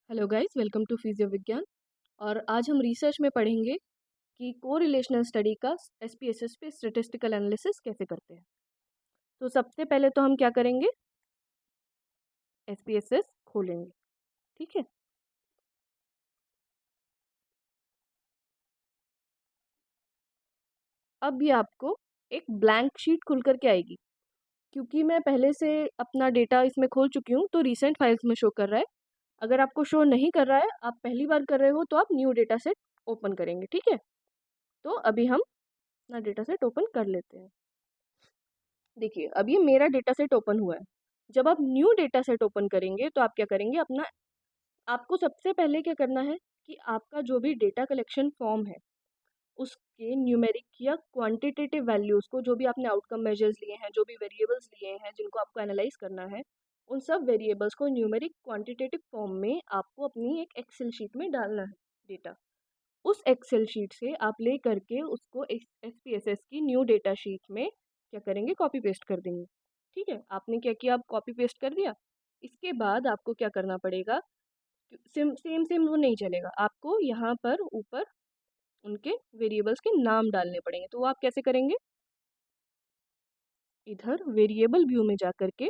Hello guys, welcome to physio Vigyan. और आज हम रिसर्च में पढ़ेंगे कि कोरिलेशनल स्टडी का एसपीएसएस पे स्टैटिस्टिकल एनालिसिस कैसे करते हैं। तो सबसे पहले तो हम क्या करेंगे, एसपीएसएस खोलेंगे। ठीक है, अब ये आपको एक ब्लैंक शीट खुल करके आएगी। क्योंकि मैं पहले से अपना डेटा इसमें खोल चुकी हूँ तो रिसेंट फाइल्स में शो कर रहा है। अगर आपको शो नहीं कर रहा है, आप पहली बार कर रहे हो, तो आप न्यू डेटा सेट ओपन करेंगे। ठीक है, तो अभी हम अपना डेटा सेट ओपन कर लेते हैं। देखिए, अब ये मेरा डेटा सेट ओपन हुआ है। जब आप न्यू डेटा सेट ओपन करेंगे तो आप क्या करेंगे, अपना आपको सबसे पहले क्या करना है कि आपका जो भी डेटा कलेक्शन फॉर्म है उसके न्यूमेरिक या क्वांटिटेटिव वैल्यूज़ को, जो भी आपने आउटकम मेजर्स लिए हैं, जो भी वेरिएबल्स लिए हैं जिनको आपको एनालाइज करना है, उन सब वेरिएबल्स को न्यूमेरिक क्वांटिटेटिव फॉर्म में आपको अपनी एक एक्सेल शीट में डालना है डेटा। उस एक्सेल शीट से आप ले करके उसको एसपीएसएस की न्यू डेटा शीट में क्या करेंगे, कॉपी पेस्ट कर देंगे। ठीक है, आपने क्या किया, आप कॉपी पेस्ट कर दिया। इसके बाद आपको क्या करना पड़ेगा, सेम सेम सेम वो नहीं चलेगा, आपको यहाँ पर ऊपर उनके वेरिएबल्स के नाम डालने पड़ेंगे। तो वो आप कैसे करेंगे, इधर वेरिएबल व्यू में जा करके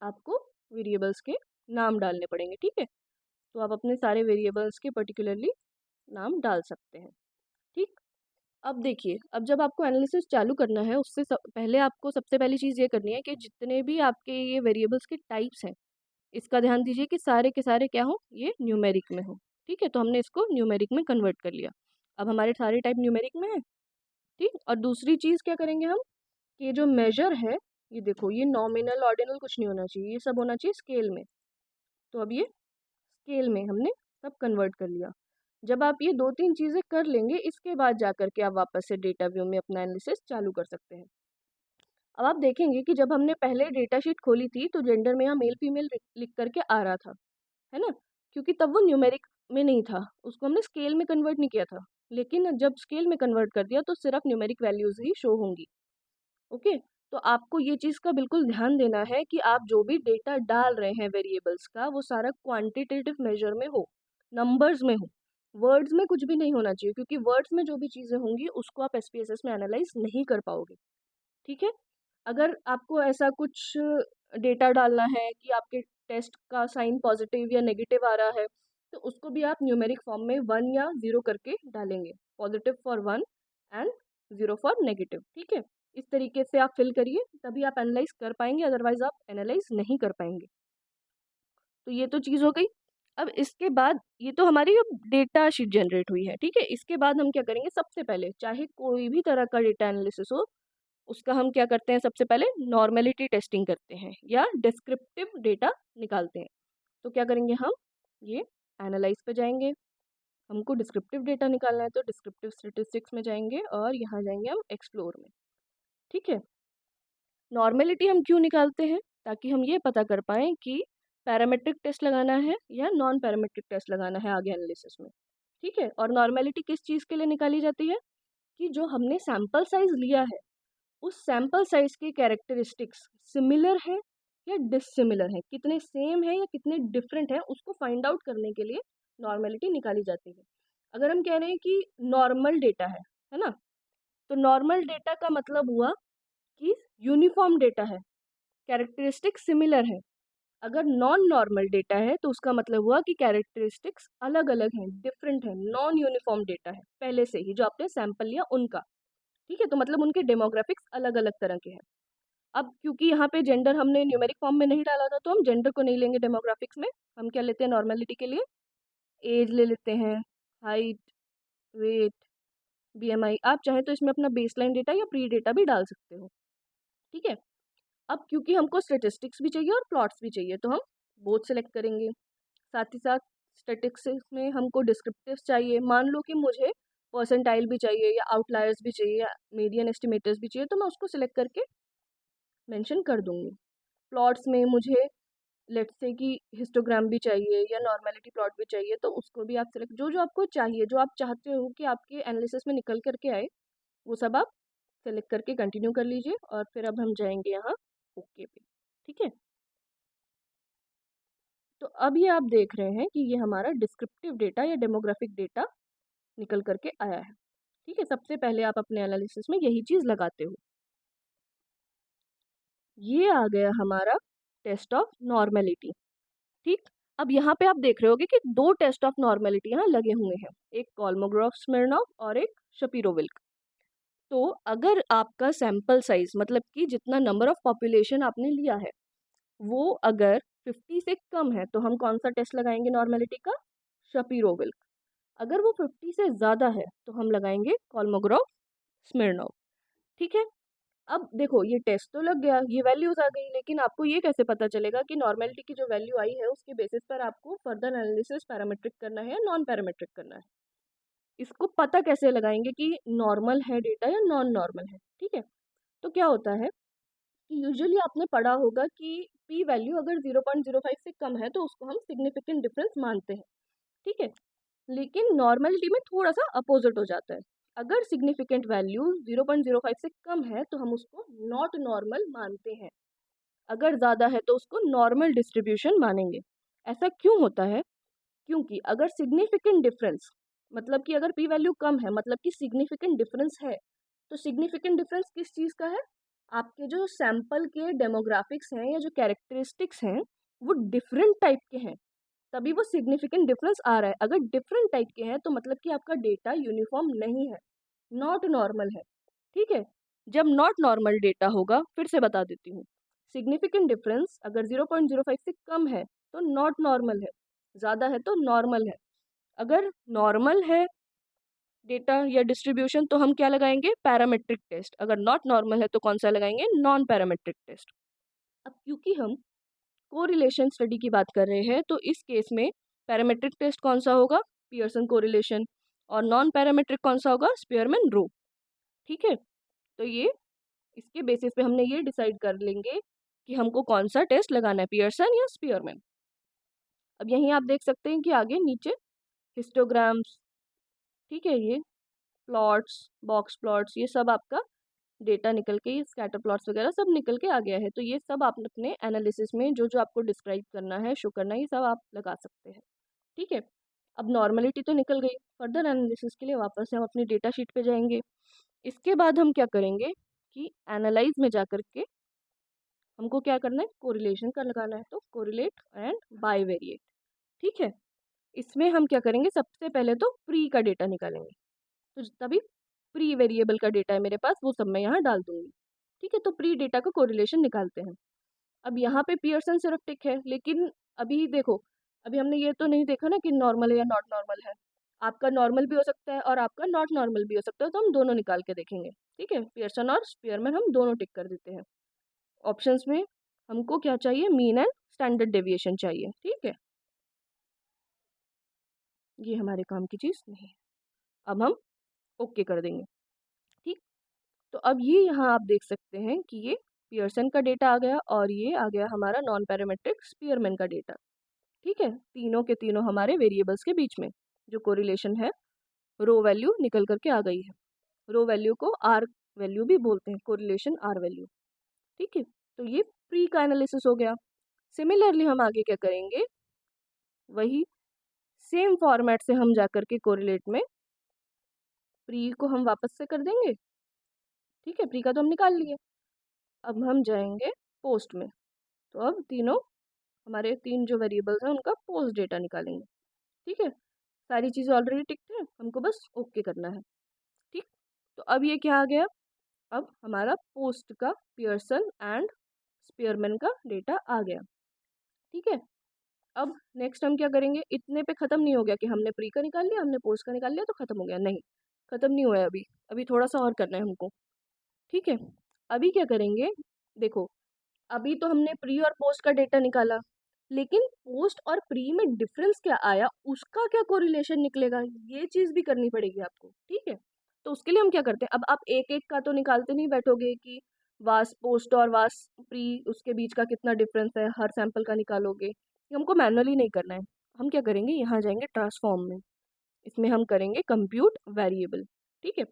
आपको वेरिएबल्स के नाम डालने पड़ेंगे। ठीक है, तो आप अपने सारे वेरिएबल्स के पर्टिकुलरली नाम डाल सकते हैं। ठीक, अब देखिए, अब जब आपको एनालिसिस चालू करना है उससे पहले आपको सबसे पहली चीज़ ये करनी है कि जितने भी आपके ये वेरिएबल्स के टाइप्स हैं, इसका ध्यान दीजिए कि सारे के सारे क्या हो, ये न्यूमेरिक में हो। ठीक है, तो हमने इसको न्यूमेरिक में कन्वर्ट कर लिया। अब हमारे सारे टाइप न्यूमेरिक में है। ठीक, और दूसरी चीज़ क्या करेंगे हम, कि ये जो मेजर है, ये देखो, ये नॉमिनल ऑर्डिनल कुछ नहीं होना चाहिए, ये सब होना चाहिए स्केल में। तो अब ये स्केल में हमने सब कन्वर्ट कर लिया। जब आप ये दो तीन चीज़ें कर लेंगे, इसके बाद जा कर के आप वापस से डेटा व्यू में अपना एनालिसिस चालू कर सकते हैं। अब आप देखेंगे कि जब हमने पहले डेटा शीट खोली थी तो जेंडर में यहाँ मेल फीमेल लिख करके आ रहा था, है ना, क्योंकि तब वो न्यूमेरिक में नहीं था, उसको हमने स्केल में कन्वर्ट नहीं किया था। लेकिन जब स्केल में कन्वर्ट कर दिया तो सिर्फ न्यूमेरिक वैल्यूज ही शो होंगी। ओके, तो आपको ये चीज़ का बिल्कुल ध्यान देना है कि आप जो भी डेटा डाल रहे हैं वेरिएबल्स का, वो सारा क्वांटिटेटिव मेजर में हो, नंबर्स में हो। वर्ड्स में कुछ भी नहीं होना चाहिए, क्योंकि वर्ड्स में जो भी चीज़ें होंगी उसको आप एसपीएसएस में एनालाइज नहीं कर पाओगे। ठीक है, अगर आपको ऐसा कुछ डेटा डालना है कि आपके टेस्ट का साइन पॉजिटिव या नेगेटिव आ रहा है, तो उसको भी आप न्यूमेरिक फॉर्म में 1 या 0 करके डालेंगे, positive for 1 and 0 for negative. ठीक है, इस तरीके से आप फिल करिए, तभी आप एनालाइज कर पाएंगे, अदरवाइज आप एनालाइज नहीं कर पाएंगे। तो ये तो चीज़ हो गई। अब इसके बाद ये तो हमारी डेटा शीट जनरेट हुई है। ठीक है, इसके बाद हम क्या करेंगे, सबसे पहले चाहे कोई भी तरह का डेटा एनालिसिस हो, उसका हम क्या करते हैं, सबसे पहले नॉर्मेलिटी टेस्टिंग करते हैं या डिस्क्रिप्टिव डेटा निकालते हैं। तो क्या करेंगे हम, ये एनालाइज पे जाएंगे, हमको डिस्क्रिप्टिव डेटा निकालना है तो डिस्क्रिप्टिव स्टैटिस्टिक्स में जाएंगे और यहाँ जाएंगे हम एक्सप्लोर में। ठीक है, नॉर्मेलिटी हम क्यों निकालते हैं, ताकि हम ये पता कर पाएँ कि पैरामेट्रिक टेस्ट लगाना है या नॉन पैरामेट्रिक टेस्ट लगाना है आगे एनालिसिस में। ठीक है, और नॉर्मेलिटी किस चीज़ के लिए निकाली जाती है, कि जो हमने सैंपल साइज लिया है उस सैंपल साइज के कैरेक्टरिस्टिक्स सिमिलर है या डिसिमिलर है, कितने सेम है या कितने डिफरेंट है, उसको फाइंड आउट करने के लिए नॉर्मेलिटी निकाली जाती है। अगर हम कह रहे हैं कि नॉर्मल डेटा है ना, तो नॉर्मल डेटा का मतलब हुआ कि यूनिफॉर्म डेटा है, कैरेक्टरिस्टिक्स सिमिलर है। अगर नॉन नॉर्मल डेटा है तो उसका मतलब हुआ कि कैरेक्टरिस्टिक्स अलग अलग हैं, डिफरेंट है, नॉन यूनिफॉर्म डेटा है पहले से ही जो आपने सैंपल लिया उनका। ठीक है, तो मतलब उनके डेमोग्राफिक्स अलग अलग तरह के हैं। अब क्योंकि यहाँ पे जेंडर हमने न्यूमेरिक फॉर्म में नहीं डाला था, तो हम जेंडर को नहीं लेंगे डेमोग्राफिक्स में। हम क्या लेते हैं नॉर्मेलिटी के लिए, एज ले लेते हैं, हाइट, वेट, बीएमआई। आप चाहे तो इसमें अपना बेसलाइन डेटा या प्री डेटा भी डाल सकते हो। ठीक है, अब क्योंकि हमको स्टेटिस्टिक्स भी चाहिए और प्लॉट्स भी चाहिए, तो हम बोथ सेलेक्ट करेंगे। साथ ही साथ स्टेटिस्टिक्स में हमको डिस्क्रिप्टिव्स चाहिए, मान लो कि मुझे परसेंटाइल भी चाहिए या आउटलायर्स भी चाहिए या मीडियन एस्टिमेटर्स भी चाहिए, तो मैं उसको सिलेक्ट करके मेंशन कर दूंगी। प्लॉट्स में मुझे लेट्स से कि हिस्टोग्राम भी चाहिए या नॉर्मेलिटी प्लॉट भी चाहिए, तो उसको भी आप सिलेक्ट, जो जो आपको चाहिए, जो आप चाहते हो कि आपके एनालिसिस में निकल करके आए, वो सब आप सेलेक्ट करके कंटिन्यू कर लीजिए। और फिर अब हम जाएंगे यहाँ ओके पे। ठीक है, तो अब ये आप देख रहे हैं कि ये हमारा डिस्क्रिप्टिव डेटा या डेमोग्राफिक डेटा निकल करके आया है। ठीक है, सबसे पहले आप अपने एनालिसिस में यही चीज़ लगाते हो। ये आ गया हमारा टेस्ट ऑफ नॉर्मेलिटी। ठीक, अब यहाँ पे आप देख रहे होगे कि दो टेस्ट ऑफ नॉर्मेलिटी यहाँ लगे हुए हैं, एक कोलमोग्राफ स्मिर्नॉफ और एक शपीरो-विल्क। तो अगर आपका सैंपल साइज मतलब कि जितना नंबर ऑफ पॉपुलेशन आपने लिया है वो अगर 50 से कम है तो हम कौन सा टेस्ट लगाएंगे नॉर्मेलिटी का? शपीरो-विल्क। अगर वो 50 से ज़्यादा है तो हम लगाएंगे कोलमोग्राफ स्मिर्नॉफ। ठीक है, अब देखो ये टेस्ट तो लग गया, ये वैल्यूज आ गई, लेकिन आपको ये कैसे पता चलेगा कि नॉर्मेलिटी की जो वैल्यू आई है उसके बेसिस पर आपको फर्दर एनालिसिस पैरामेट्रिक करना है या नॉन पैरामेट्रिक करना है? इसको पता कैसे लगाएंगे कि नॉर्मल है डेटा या नॉन नॉर्मल है? ठीक है, तो क्या होता है कि यूजुअली आपने पढ़ा होगा कि पी वैल्यू अगर 0.05 से कम है तो उसको हम सिग्निफिकेंट डिफरेंस मानते हैं। ठीक है, लेकिन नॉर्मलिटी में थोड़ा सा अपोजिट हो जाता है। अगर सिग्निफिकेंट वैल्यू 0.05 से कम है तो हम उसको नॉट नॉर्मल मानते हैं, अगर ज़्यादा है तो उसको नॉर्मल डिस्ट्रीब्यूशन मानेंगे। ऐसा क्यों होता है? क्योंकि अगर सिग्निफिकेंट डिफरेंस मतलब कि अगर पी वैल्यू कम है मतलब कि सिग्निफिकेंट डिफरेंस है, तो सिग्निफिकेंट डिफरेंस किस चीज़ का है? आपके जो सैंपल के डेमोग्राफिक्स हैं या जो कैरेक्टरिस्टिक्स हैं वो डिफरेंट टाइप के हैं, तभी वो सिग्निफिकेंट डिफरेंस आ रहा है। अगर डिफरेंट टाइप के हैं तो मतलब कि आपका डेटा यूनिफॉर्म नहीं है, नॉट नॉर्मल है। ठीक है, जब नॉट नॉर्मल डेटा होगा, फिर से बता देती हूँ, सिग्निफिकेंट डिफरेंस अगर 0.05 से कम है तो नॉट नॉर्मल है, ज़्यादा है तो नॉर्मल है। अगर नॉर्मल है डेटा या डिस्ट्रीब्यूशन तो हम क्या लगाएंगे? Parametric test. अगर नॉट नॉर्मल है तो कौन सा लगाएंगे? Non parametric test. अब क्योंकि हम कोरिलेशन स्टडी की बात कर रहे हैं तो इस केस में पैरामेट्रिक टेस्ट कौन सा होगा? Pearson correlation. और नॉन पैरामेट्रिक कौन सा होगा? स्पीयरमैन रो। ठीक है, तो ये इसके बेसिस पे हमने ये डिसाइड कर लेंगे कि हमको कौन सा टेस्ट लगाना है, पियर्सन या स्पीयरमैन। अब यहीं आप देख सकते हैं कि आगे नीचे हिस्टोग्राम्स, ठीक है, ये प्लॉट्स, बॉक्स प्लॉट्स, ये सब आपका डेटा निकल के, ये स्कैटर प्लॉट्स वगैरह सब निकल के आ गया है। तो ये सब आप अपने एनालिसिस में जो जो आपको डिस्क्राइब करना है, शो करना है, ये सब आप लगा सकते हैं। ठीक है, अब नॉर्मलिटी तो निकल गई, फर्दर एनालिसिस के लिए वापस से हम अपनी डेटा शीट पे जाएंगे। इसके बाद हम क्या करेंगे कि एनालाइज में जा के हमको क्या करना है? कोरिलेशन का लगाना है, तो कोरिलेट एंड बाइवेरिएट। ठीक है, इसमें हम क्या करेंगे? सबसे पहले तो प्री का डेटा निकालेंगे, तो जितना भी प्री वेरिएबल का डेटा है मेरे पास वो सब मैं यहाँ डाल दूंगी। ठीक है, तो प्री डेटा का कोरिलेशन निकालते हैं। अब यहाँ पे पियर्सन सिर्फ टिक है, लेकिन अभी देखो, अभी हमने ये तो नहीं देखा ना कि नॉर्मल है या नॉट नॉर्मल है। आपका नॉर्मल भी हो सकता है और आपका नॉट नॉर्मल भी हो सकता है, तो हम दोनों निकाल के देखेंगे। ठीक है, पियर्सन और स्पीयरमैन हम दोनों टिक कर देते हैं। ऑप्शंस में हमको क्या चाहिए? मीन एंड स्टैंडर्ड डेविएशन चाहिए। ठीक है, ये हमारे काम की चीज़ नहीं है। अब हम ओके कर देंगे। ठीक, तो अब ये यहाँ आप देख सकते हैं कि ये पियर्सन का डेटा आ गया और ये आ गया हमारा नॉन पैरामेट्रिक स्पीयरमैन का डेटा। ठीक है, तीनों के तीनों हमारे वेरिएबल्स के बीच में जो कोरिलेशन है, रो वैल्यू निकल करके आ गई है। रो वैल्यू को आर वैल्यू भी बोलते हैं, कोरिलेशन आर वैल्यू। ठीक है, तो ये प्री का एनालिसिस हो गया। सिमिलरली हम आगे क्या करेंगे? वही सेम फॉर्मेट से हम जा करके कोरिलेट में प्री को हम वापस से कर देंगे। ठीक है, प्री का तो हम निकाल लिए, अब हम जाएंगे पोस्ट में। तो अब तीनों हमारे तीन जो वेरिएबल्स हैं उनका पोस्ट डेटा निकालेंगे। ठीक है, सारी चीज़ें ऑलरेडी टिक है, हमको बस ओके करना है। ठीक, तो अब ये क्या आ गया? अब हमारा पोस्ट का पियर्सन एंड स्पीयरमैन का डेटा आ गया। ठीक है, अब नेक्स्ट हम क्या करेंगे? इतने पे ख़त्म नहीं हो गया कि हमने प्री का निकाल लिया, हमने पोस्ट का निकाल लिया तो ख़त्म हो गया, नहीं, ख़त्म नहीं हुआ है अभी, अभी थोड़ा सा और करना है हमको। ठीक है, अभी क्या करेंगे? देखो, अभी तो हमने प्री और पोस्ट का डेटा निकाला, लेकिन पोस्ट और प्री में डिफरेंस क्या आया, उसका क्या कोरिलेशन निकलेगा, ये चीज़ भी करनी पड़ेगी आपको। ठीक है, तो उसके लिए हम क्या करते हैं? अब आप एक एक का तो निकालते नहीं बैठोगे कि वास पोस्ट और वास प्री उसके बीच का कितना डिफरेंस है, हर सैंपल का निकालोगे, ये हमको मैनुअली नहीं करना है। हम क्या करेंगे? यहाँ जाएंगे ट्रांसफॉर्म में, इसमें हम करेंगे कंप्यूट वेरिएबल। ठीक है,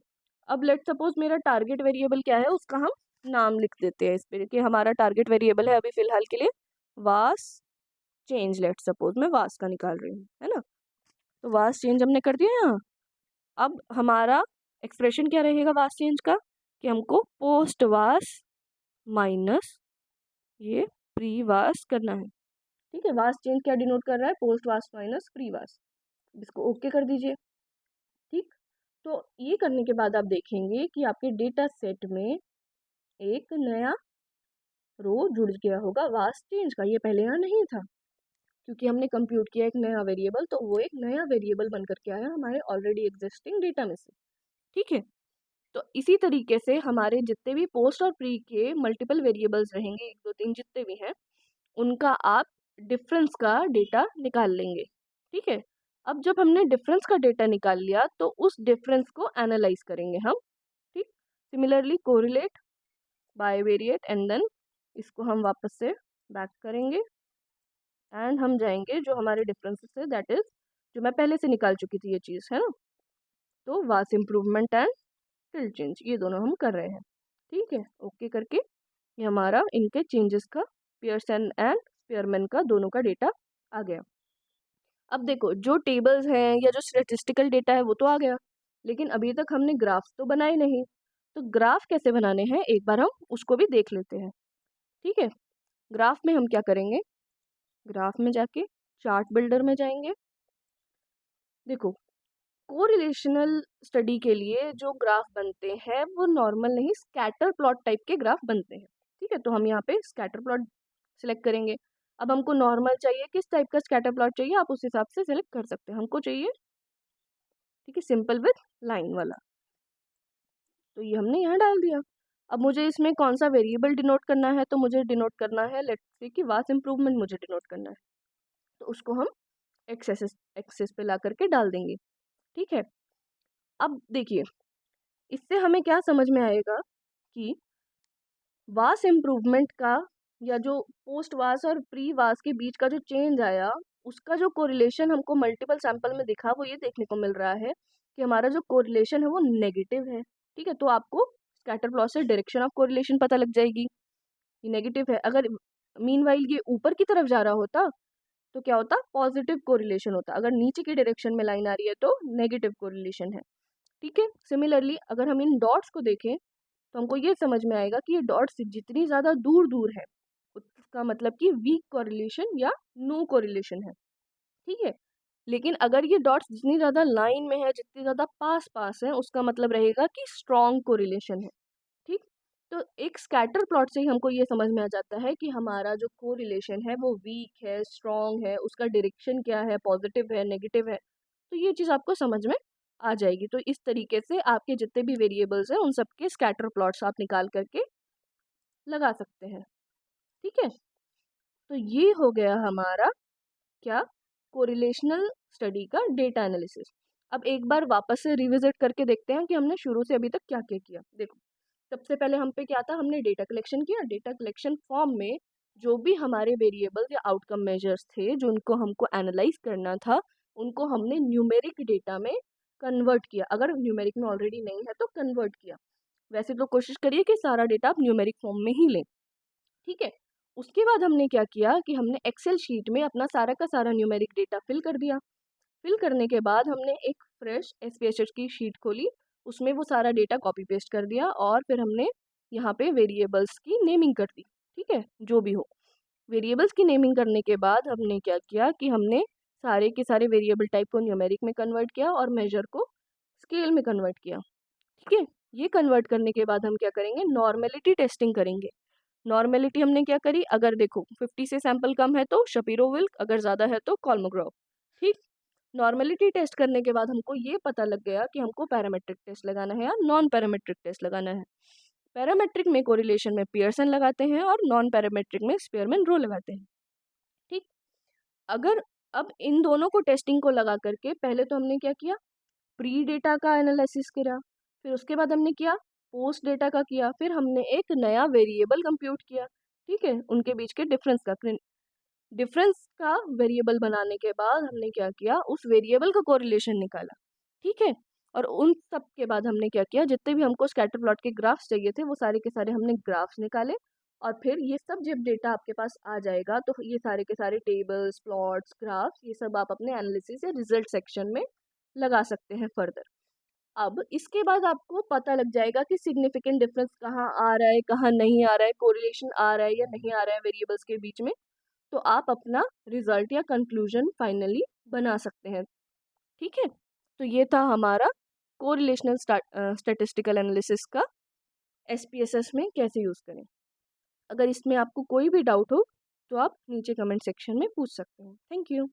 अब लेट सपोज मेरा टारगेट वेरिएबल क्या है, उसका हम नाम लिख देते हैं इस पे कि हमारा टारगेट वेरिएबल है अभी फिलहाल के लिए वास चेंज, लेट सपोज मैं वास का निकाल रही हूँ, है ना। तो वास चेंज हमने कर दिया यहाँ। अब हमारा एक्सप्रेशन क्या रहेगा वास चेंज का, कि हमको पोस्ट वास माइनस ये प्री वास करना है। ठीक है, वास चेंज क्या डिनोट कर रहा है, पोस्ट वास माइनस प्री वास। इसको ओके कर दीजिए। ठीक, तो ये करने के बाद आप देखेंगे कि आपके डेटा सेट में एक नया रो जुड़ गया होगा वास चेंज का। ये पहले यहाँ नहीं था, क्योंकि हमने कंप्यूट किया एक नया वेरिएबल, तो वो एक नया वेरिएबल बन करके आया हमारे ऑलरेडी एग्जिस्टिंग डेटा में से। ठीक है, तो इसी तरीके से हमारे जितने भी पोस्ट और प्री के मल्टीपल वेरिएबल्स रहेंगे, 1 2 3 जितने भी हैं, उनका आप डिफरेंस का डेटा निकाल लेंगे। ठीक है, अब जब हमने डिफरेंस का डेटा निकाल लिया तो उस डिफरेंस को एनालाइज करेंगे हम। ठीक, similarly correlate, bivariate and then इसको हम वापस से बैक करेंगे एंड हम जाएंगे जो हमारे डिफरेंसेस है, दैट इज जो मैं पहले से निकाल चुकी थी ये चीज़, है ना। तो वास इम्प्रूवमेंट एंड टिल्ट चेंज, ये दोनों हम कर रहे हैं। ठीक है, ओके करके ये हमारा इनके चेंजेस का पियर्सन एंड स्पीयरमैन का दोनों का डेटा आ गया। अब देखो जो टेबल्स हैं या जो स्टैटिस्टिकल डेटा है वो तो आ गया, लेकिन अभी तक हमने ग्राफ्स तो बनाए नहीं। तो ग्राफ कैसे बनाने हैं एक बार हम उसको भी देख लेते हैं। ठीक है, ग्राफ में हम क्या करेंगे, ग्राफ में जाके चार्ट बिल्डर में जाएंगे। देखो, कोरिलेशनल स्टडी के लिए जो ग्राफ बनते हैं वो नॉर्मल नहीं, स्कैटर प्लॉट टाइप के ग्राफ बनते हैं। ठीक है, तो हम यहाँ पे स्कैटर प्लॉट सिलेक्ट करेंगे। अब हमको नॉर्मल चाहिए, किस टाइप का स्कैटर प्लॉट चाहिए आप उस हिसाब से सिलेक्ट कर सकते हैं। हमको चाहिए, ठीक है, सिंपल विथ लाइन वाला, तो ये हमने यहाँ डाल दिया। अब मुझे इसमें कौन सा वेरिएबल डिनोट करना है, तो मुझे डिनोट करना है, लेट्स से कि वास इम्प्रूवमेंट मुझे डिनोट करना है, तो उसको हम एक्सेस पे ला करके डाल देंगे। ठीक है, अब देखिए इससे हमें क्या समझ में आएगा कि वास इम्प्रूवमेंट का या जो पोस्ट वास और प्री वास के बीच का जो चेंज आया, उसका जो कोरिलेशन हमको मल्टीपल सैंपल में दिखा वो ये देखने को मिल रहा है कि हमारा जो कोरिलेशन है वो नेगेटिव है। ठीक है, तो आपको स्कैटर प्लॉट से डायरेक्शन ऑफ कोरिलेशन पता लग जाएगी, ये नेगेटिव है। अगर मीनवाइल ये ऊपर की तरफ जा रहा होता तो क्या होता, पॉजिटिव कोरिलेशन होता। अगर नीचे की डायरेक्शन में लाइन आ रही है तो नेगेटिव कोरिलेशन है। ठीक है, सिमिलरली अगर हम इन डॉट्स को देखें तो हमको ये समझ में आएगा कि ये डॉट्स जितनी ज़्यादा दूर दूर है उसका मतलब कि वीक कोरिलेशन या नो कोरिलेशन है। ठीक है, लेकिन अगर ये डॉट्स जितनी ज़्यादा लाइन में है, जितनी ज़्यादा पास पास है, उसका मतलब रहेगा कि स्ट्रॉन्ग कोरिलेशन है। ठीक, तो एक स्कैटर प्लॉट से ही हमको ये समझ में आ जाता है कि हमारा जो कोरिलेशन है वो वीक है, स्ट्रॉन्ग है, उसका डायरेक्शन क्या है, पॉजिटिव है, नेगेटिव है। तो ये चीज़ आपको समझ में आ जाएगी। तो इस तरीके से आपके जितने भी वेरिएबल्स हैं उन सबके स्कैटर प्लॉट्स आप निकाल करके लगा सकते हैं। ठीक है, तो ये हो गया हमारा क्या, कोरिलेशनल स्टडी का डेटा एनालिसिस। अब एक बार वापस से रिविजिट करके देखते हैं कि हमने शुरू से अभी तक क्या क्या किया। देखो, सबसे पहले हम पे क्या था, हमने डेटा कलेक्शन किया। डेटा कलेक्शन फॉर्म में जो भी हमारे वेरिएबल्स या आउटकम मेजर्स थे जो उनको हमको एनालाइज करना था, उनको हमने न्यूमेरिक डेटा में कन्वर्ट किया। अगर न्यूमेरिक में ऑलरेडी नहीं है तो कन्वर्ट किया। वैसे तो कोशिश करिए कि सारा डेटा आप न्यूमेरिक फॉर्म में ही लें। ठीक है, उसके बाद हमने क्या किया कि हमने एक्सेल शीट में अपना सारा का सारा न्यूमेरिक डेटा फिल कर दिया। फिल करने के बाद हमने एक फ्रेश एसपीएसएस की शीट खोली, उसमें वो सारा डेटा कॉपी पेस्ट कर दिया और फिर हमने यहाँ पे वेरिएबल्स की नेमिंग कर दी। ठीक है, जो भी हो, वेरिएबल्स की नेमिंग करने के बाद हमने क्या किया कि हमने सारे के सारे वेरिएबल टाइप को न्यूमेरिक में कन्वर्ट किया और मेजर को स्केल में कन्वर्ट किया। ठीक है, ये कन्वर्ट करने के बाद हम क्या करेंगे, नॉर्मेलिटी टेस्टिंग करेंगे। नॉर्मेलिटी हमने क्या करी, अगर देखो 50 से सैंपल कम है तो शपीरो विल्क, अगर ज़्यादा है तो कॉल्मोग्राफ। ठीक, नॉर्मेलिटी टेस्ट करने के बाद हमको ये पता लग गया कि हमको पैरामेट्रिक टेस्ट लगाना है या नॉन पैरामेट्रिक टेस्ट लगाना है। पैरामेट्रिक में कोरिलेशन में पियर्सन लगाते हैं और नॉन पैरामेट्रिक में स्पीयरमैन रो लगाते हैं। ठीक, अगर अब इन दोनों को टेस्टिंग को लगा करके पहले तो हमने क्या किया, प्री डेटा का एनालिसिस करा, फिर उसके बाद हमने किया पोस्ट डेटा का किया, फिर हमने एक नया वेरिएबल कंप्यूट किया। ठीक है, उनके बीच के डिफरेंस का वेरिएबल बनाने के बाद हमने क्या किया, उस वेरिएबल का कोरिलेशन निकाला। ठीक है, और उन सब के बाद हमने क्या किया, जितने भी हमको स्कैटर प्लॉट के ग्राफ्स चाहिए थे वो सारे के सारे हमने ग्राफ्स निकाले और फिर ये सब जब डेटा आपके पास आ जाएगा तो ये सारे के सारे टेबल्स, प्लॉट्स, ग्राफ्स, ये सब आप अपने एनालिसिस या रिजल्ट सेक्शन में लगा सकते हैं फर्दर। अब इसके बाद आपको पता लग जाएगा कि सिग्निफिकेंट डिफरेंस कहाँ आ रहा है, कहाँ नहीं आ रहा है, कोरिलेशन आ रहा है या नहीं आ रहा है वेरिएबल्स के बीच में। तो आप अपना रिजल्ट या कंक्लूजन फाइनली बना सकते हैं। ठीक है, तो ये था हमारा कोरिलेशनल स्टैटिस्टिकल एनालिसिस का SPSS में कैसे यूज़ करें। अगर इसमें आपको कोई भी डाउट हो तो आप नीचे कमेंट सेक्शन में पूछ सकते हैं। Thank you.